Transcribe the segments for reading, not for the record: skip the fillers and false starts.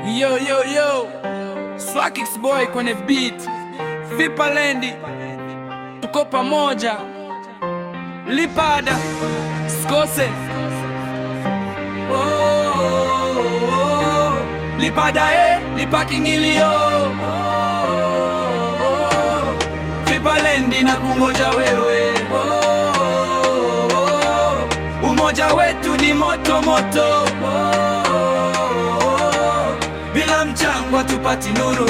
Yo yo yo, Swakix boy kwenye beat, Vipalendi, tuko pamoja, Lipada, Skose. Oh, oh, oh. Lipada lipa kingilio. Oh, oh. Vipalendi na kungoja wewe. Oh, oh. Umoja wetu ni moto moto. Bila mchango tupati nuru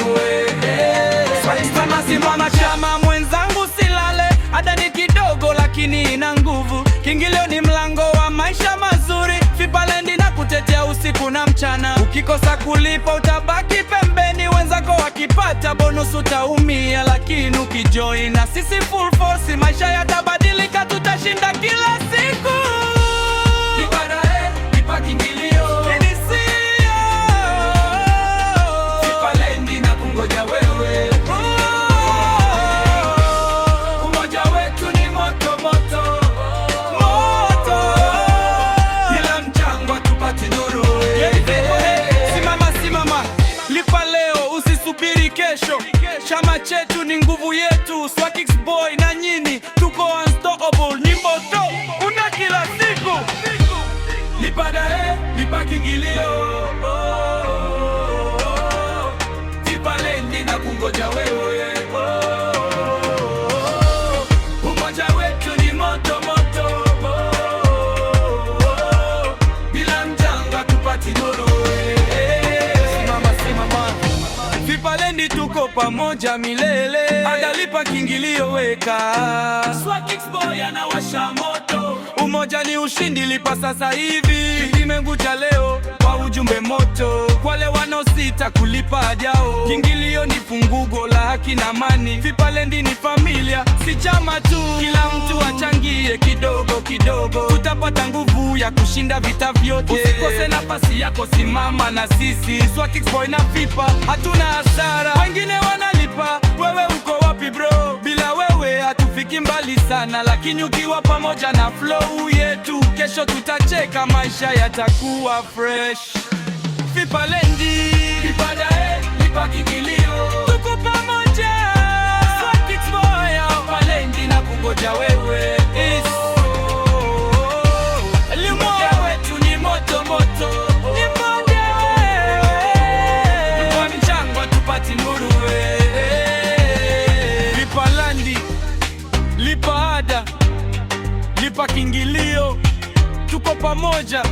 simama chama mwenzangu silale, ada ni kidogo lakini ina nguvu. Kingilio ni mlango wa maisha mazuri, Vipalendi na kutetea usiku na mchana. Ukikosa kulipa utabaki pembeni, wenzako wakipata bonus utaumia. Lakini ukijoin na sisi full force, maisha yatabadilika, tutashinda kila siku. Lipada lipa kingilio. Chama chetu ni nguvu yetu, Swakix boy na nyini tuko unstoppable, ni moto una kila siku. Lipada lipa kingilio. Vipalendi na kungoja wewe. Umoja wetu ni moto moto. Bila mjanga tupati nuru. Vipalendi tuko pamoja milele, adalipa kingilio weka. Swakix boy anawasha moto, umoja ni ushindi, lipa sasa hivi. Kimenguja leo kwa ujumbe moto, wale wanaosita kulipa ajao. Kingilio ni fungugo la haki na amani, Vipalendi ni familia, si chama tu. Kila mtu achangie kidogo kidogo, tutapata nguvu ya kushinda vita vyote. Usikose nafasi yako, simama na sisi. Swakix boy na Vipa hatuna hasara, wengine wanalipa, wewe uko wapi bro? Bila wewe hatufiki mbali sana, lakini ukiwa pamoja na flow yetu, kesho tutacheka, maisha yatakuwa fresh. Vipalendi lipada lipa kingilio, tuko pamoja. Swakix boy Vipalendi na kungoja wewe. Umoja wetu ni moto moto. Lipa ada, lipa kingilio, tuko pamoja.